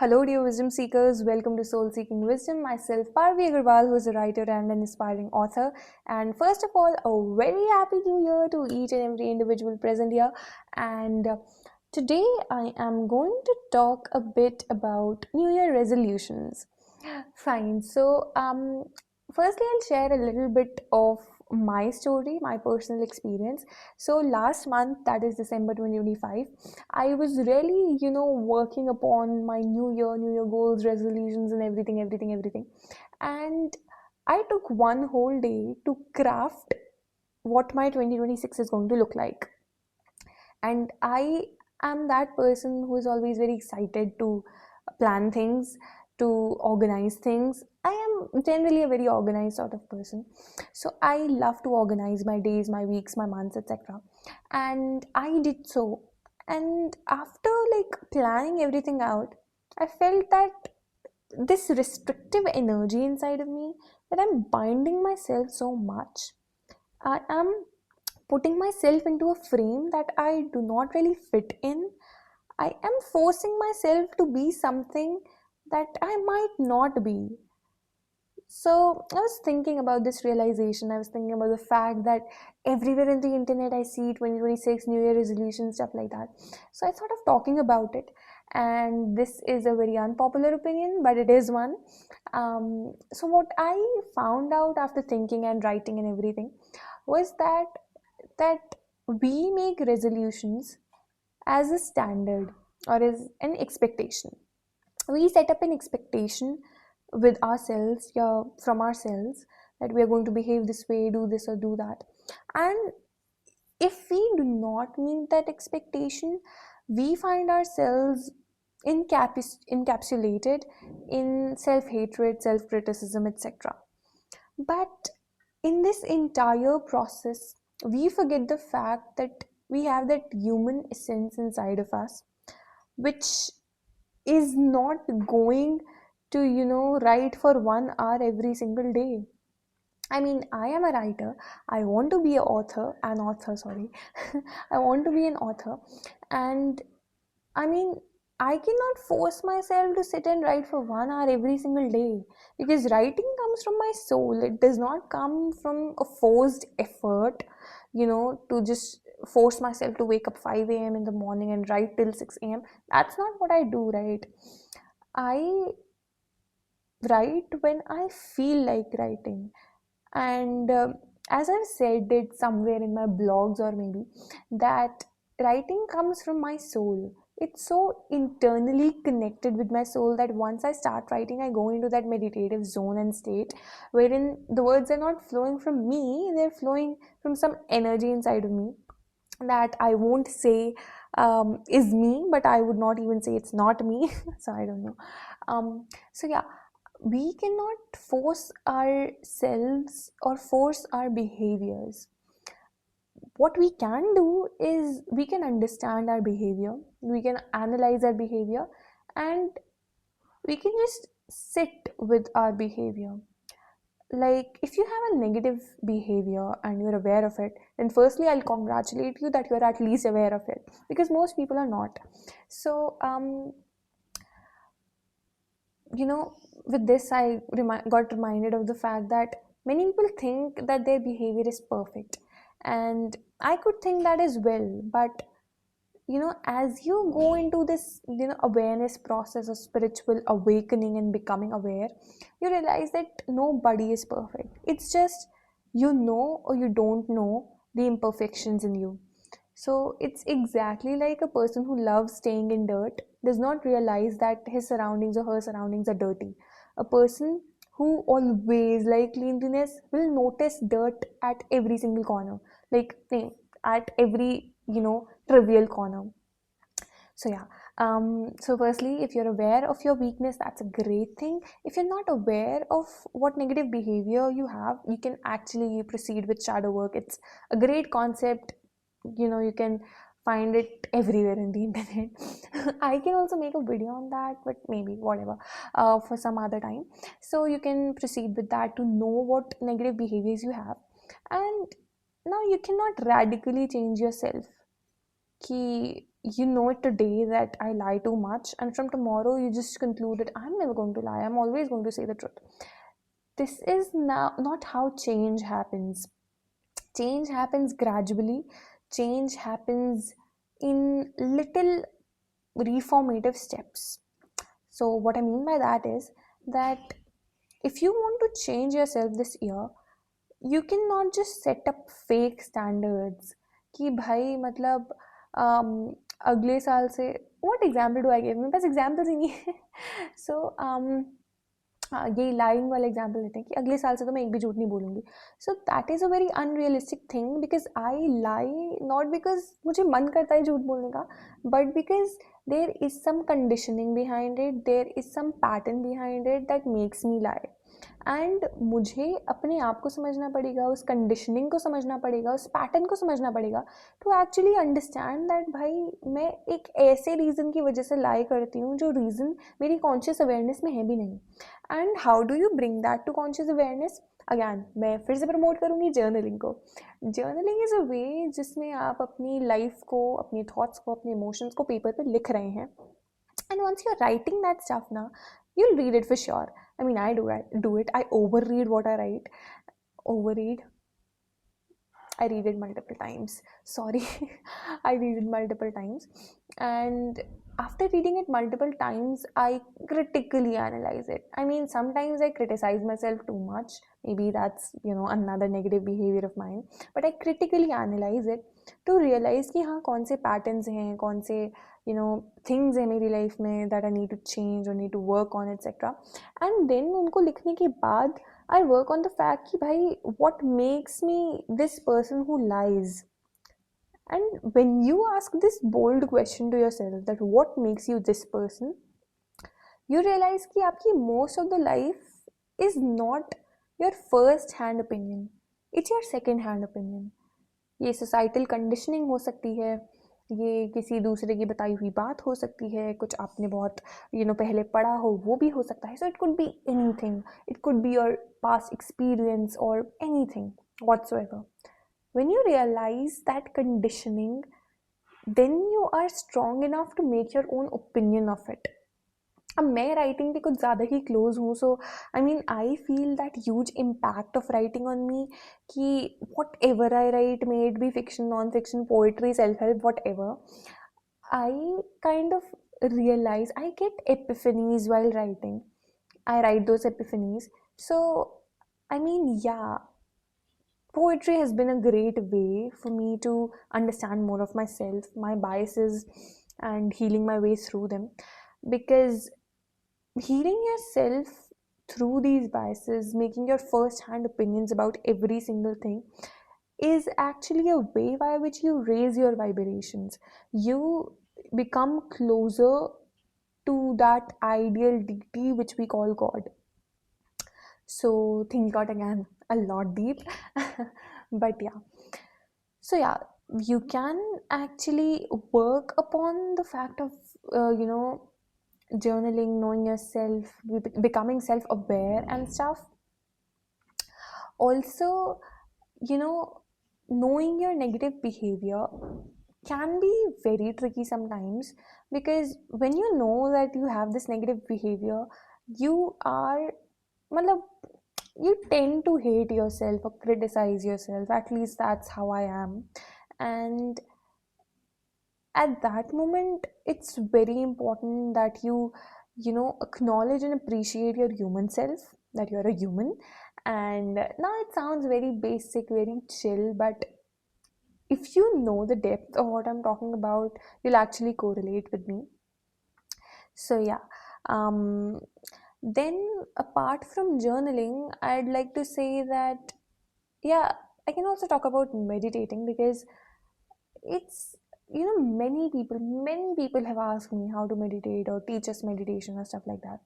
Hello, dear wisdom seekers. Welcome to Soul Seeking Wisdom. Myself, Parvi Agarwal, who is a writer and an inspiring author. And first of all, a very happy new year to each and every individual present here. And today, I am going to talk a bit about New Year resolutions. Fine. Firstly, I'll share a little bit of my story, my personal experience. So, last month, that is December 2025, I was really, working upon my New Year goals, resolutions, and everything. And I took one whole day to craft what my 2026 is going to look like. And I am that person who is always very excited to plan things, to organize things. I am generally a very organized sort of person, so I love to organize my days, my weeks, my months, etc. And I did so. And after planning everything out, I felt that this restrictive energy inside of me, that I'm binding myself so much, I am putting myself into a frame that I do not really fit in. I am forcing myself to be something that I might not be. So I was thinking about this realization. I was thinking about the fact that everywhere in the internet I see 2026 New Year resolution, stuff like that. So I thought of talking about it. And this is a very unpopular opinion, but it is one. So what I found out after thinking and writing and everything was that we make resolutions as a standard or as an expectation. We set up an expectation with ourselves, yeah, from ourselves, that we are going to behave this way, do this or do that. And if we do not meet that expectation, we find ourselves encapsulated in self-hatred, self-criticism, etc. But in this entire process, we forget the fact that we have that human essence inside of us, which is not going to, write for 1 hour every single day. I mean, I am a writer. I want to be an author, sorry. I want to be an author. And I mean, I cannot force myself to sit and write for 1 hour every single day, because writing comes from my soul. It does not come from a forced effort, to just force myself to wake up 5 a.m. in the morning and write till 6 a.m. That's not what I do, right? I write when I feel like writing. And as I've said it somewhere in my blogs, or maybe, that writing comes from my soul. It's so internally connected with my soul that once I start writing, I go into that meditative zone and state wherein the words are not flowing from me, they're flowing from some energy inside of me that I won't say is me, but I would not even say it's not me. So I don't know. So yeah, we cannot force ourselves or force our behaviors. What we can do is we can understand our behavior, we can analyze our behavior, and we can just sit with our behavior. Like, if you have a negative behavior and you're aware of it, then firstly I'll congratulate you that you're at least aware of it, because most people are not. So with this, I got reminded of the fact that many people think that their behavior is perfect, and I could think that as well. But as you go into this awareness process of spiritual awakening and becoming aware, you realize that nobody is perfect. It's just, or you don't know the imperfections in you. So it's exactly like a person who loves staying in dirt does not realize that his surroundings or her surroundings are dirty. A person who always like cleanliness will notice dirt at every single corner, like at every trivial corner. So yeah, so firstly, if you're aware of your weakness, that's a great thing. If you're not aware of what negative behavior you have, you can actually proceed with shadow work. It's a great concept. You can find it everywhere in the internet. I can also make a video on that, but maybe whatever, for some other time. So you can proceed with that to know what negative behaviors you have. And now you cannot radically change yourself. Ki you know it today that I lie too much, and from tomorrow you just conclude that I'm never going to lie, I'm always going to say the truth. This is now not how change happens. Change happens gradually, change happens in little reformative steps. So, what I mean by that is that if you want to change yourself this year, you cannot just set up fake standards कि भाई मतलब अगले साल से what example do I give? मेरे पास examples ही नहीं है. So हाँ, ये लाइंग वाला एग्जाम्पल लेते हैं कि अगले साल से तो मैं एक भी झूठ नहीं बोलूँगी. So that is a very unrealistic thing because I lie not because मुझे मन करता है झूठ बोलने का, but because there is some conditioning behind it, there is some pattern behind it that makes me lie. And मुझे अपने आप को समझना पड़ेगा, उस कंडीशनिंग को समझना पड़ेगा, उस पैटर्न को समझना पड़ेगा टू एक्चुअली अंडरस्टैंड दैट भाई मैं एक ऐसे रीज़न की वजह से लाई करती हूँ जो रीज़न मेरी कॉन्शियस अवेयरनेस में है भी नहीं. And how do you bring that to conscious awareness? Again मैं फिर से प्रमोट करूँगी जर्नलिंग को. जर्नलिंग इज़ अ वे जिसमें आप अपनी लाइफ को, अपनी थॉट्स को, अपने इमोशंस को पेपर पर लिख रहे हैं. And once you're writing that stuff now, you'll read it for sure. I mean, I do it. I overread what I write. Overread. I read it multiple times. Sorry. I read it multiple times. And after reading it multiple times, I critically analyze it. I mean, sometimes I criticize myself too much. Maybe that's, another negative behavior of mine. But I critically analyze it to realize कि हाँ कौन से patterns हैं, कौन से things हैं मेरी life में that I need to change or need to work on, etc. And then उनको लिखने के बाद I work on the fact कि भाई what makes me this person who lies. And when you ask this bold question to yourself that what makes you this person, you realize कि आपकी most of the life is not your first hand opinion, it's your second hand opinion. ये societal conditioning हो सकती है, ये किसी दूसरे की बताई हुई बात हो सकती है, कुछ आपने बहुत पहले पढ़ा हो वो भी हो सकता है. So it could be anything, it could be your past experience or anything whatsoever. When you realize that conditioning, then you are strong enough to make your own opinion of it. अब मैं writing के कुछ ज़्यादा ही close हूँ, so I feel that huge impact of writing on me कि whatever I write, may it be fiction, non fiction, poetry, self help, whatever, I kind of realize I get epiphanies while writing. I write those epiphanies. So, yeah, poetry has been a great way for me to understand more of myself, my biases, and healing my way through them. Because healing yourself through these biases, making your first hand opinions about every single thing, is actually a way by which you raise your vibrations. You become closer to that ideal deity which we call God. So things got again a lot deep. But yeah. So yeah, you can actually work upon the fact of, journaling, knowing yourself, becoming self-aware and stuff. Also, knowing your negative behavior can be very tricky sometimes, because when you know that you have this negative behavior, you tend to hate yourself or criticize yourself. At least that's how I am. And at that moment, it's very important that you acknowledge and appreciate your human self, that you're a human. And now it sounds very basic, very chill, but if you know the depth of what I'm talking about, you'll actually correlate with me. So yeah, then apart from journaling, I'd like to say that, yeah, I can also talk about meditating, because it's, many people have asked me how to meditate or teach us meditation or stuff like that.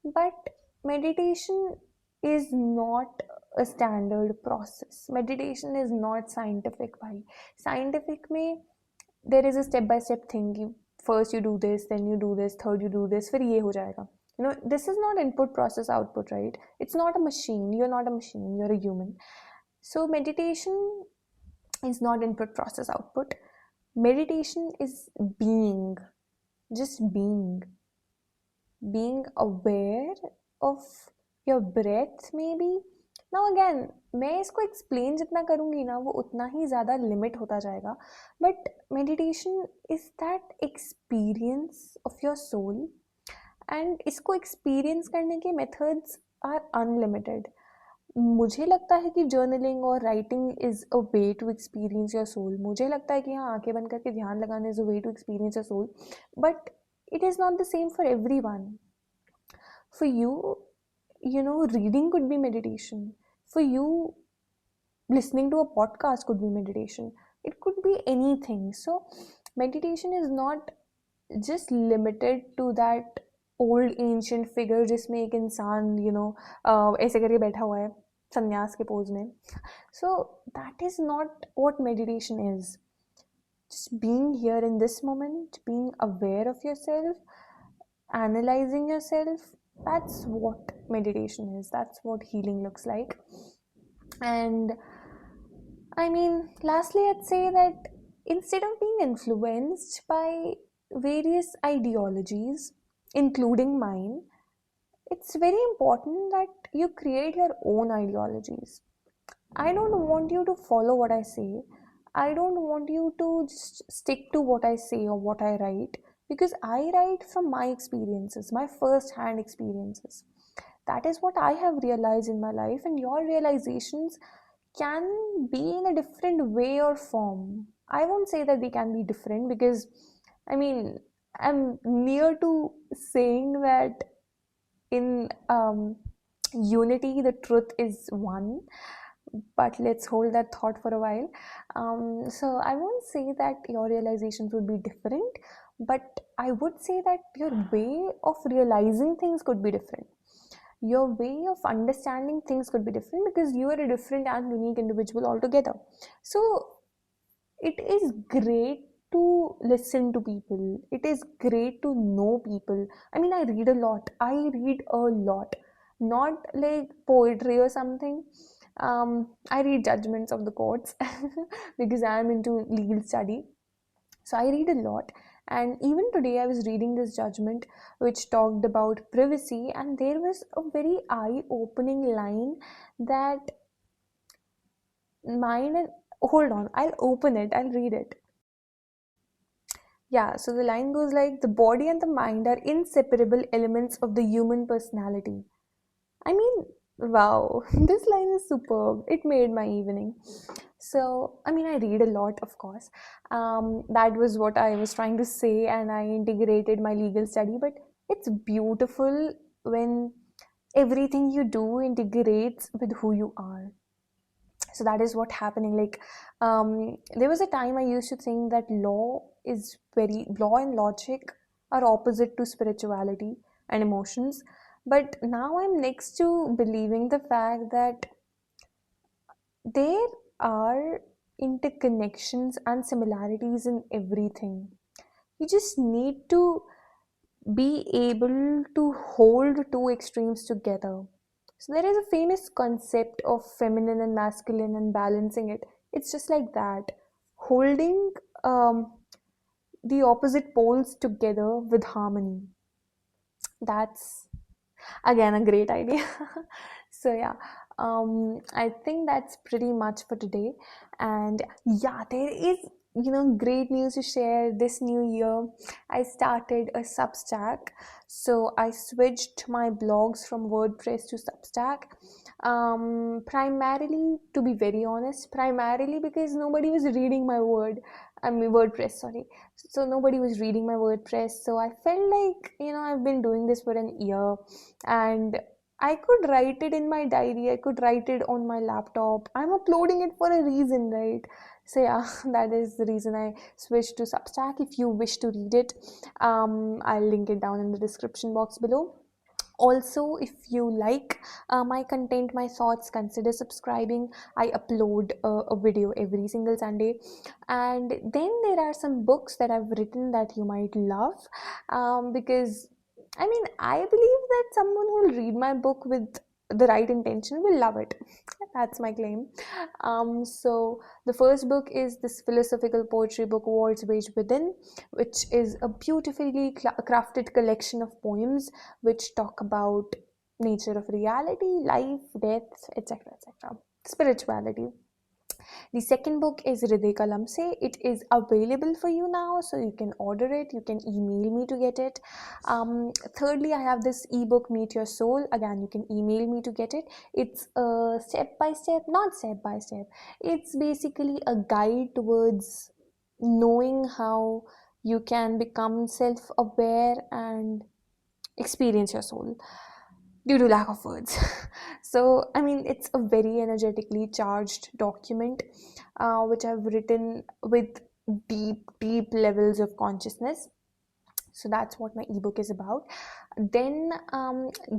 But meditation is not a standard process. Meditation is not scientific. Bhai. Scientific mein, there is a step-by-step thing. First you do this, then you do this, third you do this, फिर ये हो जाएगा. This is not input, process, output, right? It's not a machine. You're not a machine. You're a human. So meditation is not input, process, output. Meditation is being, just being aware of your breath maybe. Now again, मैं इसको explain जितना करूँगी ना वो उतना ही ज़्यादा limit होता जाएगा, but meditation is that experience of your soul, and इसको experience करने के methods are unlimited. मुझे लगता है कि जर्नलिंग और writing is a way to experience your soul. मुझे लगता है कि हाँ, आंखें बंद करके ध्यान लगाना is a way to experience your soul, but it is not the same for everyone. For you, reading could be meditation. For you, listening to a podcast could be meditation. It could be anything. So meditation is not just limited to that old ancient figure जिसमें एक इंसान ऐसे करके बैठा हुआ है संन्यास के पोज में. So that is not what meditation is. Just being here in this moment, being aware of yourself, analyzing yourself, that's what meditation is. That's what healing looks like. And I mean, lastly, I'd say that instead of being influenced by various ideologies, including mine, it's very important that you create your own ideologies. I don't want you to follow what I say. I don't want you to just stick to what I say or what I write, because I write from my experiences, my first hand experiences. That is what I have realized in my life, and your realizations can be in a different way or form. I won't say that they can be different because, I mean, I'm near to saying that in unity the truth is one, but let's hold that thought for a while. So I won't say that your realizations would be different, but I would say that your way of realizing things could be different. Your way of understanding things could be different because you are a different and unique individual altogether. So it is great to listen to people. It is great to know people. I mean, I read a lot. Not like poetry or something. I read judgments of the courts because I am into legal study. So I read a lot. And even today, I was reading this judgment which talked about privacy, and there was a very eye opening line that mine and hold on, I'll open it, I'll read it. Yeah, so the line goes like, the body and the mind are inseparable elements of the human personality. I mean, wow, this line is superb. It made my evening. So, I mean, I read a lot, of course. That was what I was trying to say, and I integrated my legal study. But it's beautiful when everything you do integrates with who you are. So that is what happening. Like, there was a time I used to think that law and logic are opposite to spirituality and emotions, but now I'm next to believing the fact that there are interconnections and similarities in everything. You just need to be able to hold two extremes together. So there is a famous concept of feminine and masculine and balancing it. It's just like that, holding the opposite poles together with harmony. That's again a great idea. So yeah, I think that's pretty much for today. And yeah, there is great news to share. This new year I started a Substack. So I switched my blogs from WordPress to Substack, primarily, to be very honest, primarily because nobody was reading my WordPress, sorry. So nobody was reading my WordPress, so I felt like I've been doing this for an year, and I could write it in my diary, I could write it on my laptop. I'm uploading it for a reason, right? So yeah, that is the reason I switched to Substack. If you wish to read it, I'll link it down in the description box below. Also, if you like my content, my thoughts, consider subscribing. I upload a video every single Sunday. And then there are some books that I've written that you might love, because I mean, I believe that someone will read my book with the right intention will love it. That's my claim. So the first book is this philosophical poetry book, Words Wage Within, which is a beautifully crafted collection of poems which talk about nature of reality, life, death, etc., etc., spirituality. The second book is Hriday Kalam Se. It is available for you now, so you can order it. You can email me to get it. Thirdly, I have this ebook, Meet Your Soul. Again, you can email me to get it. It's a step by step, not step by step. It's basically a guide towards knowing how you can become self aware and experience your soul due to lack of words. So, I mean, it's a very energetically charged document which I've written with deep levels of consciousness. So that's what my ebook is about. Then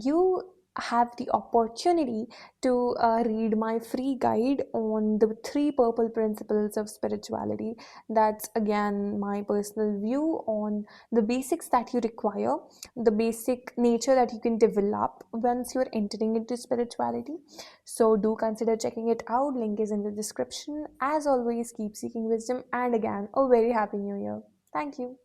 you have the opportunity to read my free guide on the three purple principles of spirituality. That's again my personal view on the basics that you require, the basic nature that you can develop once you're entering into spirituality. So do consider checking it out. Link is in the description. As always, keep seeking wisdom, and again, a very happy new year. Thank you.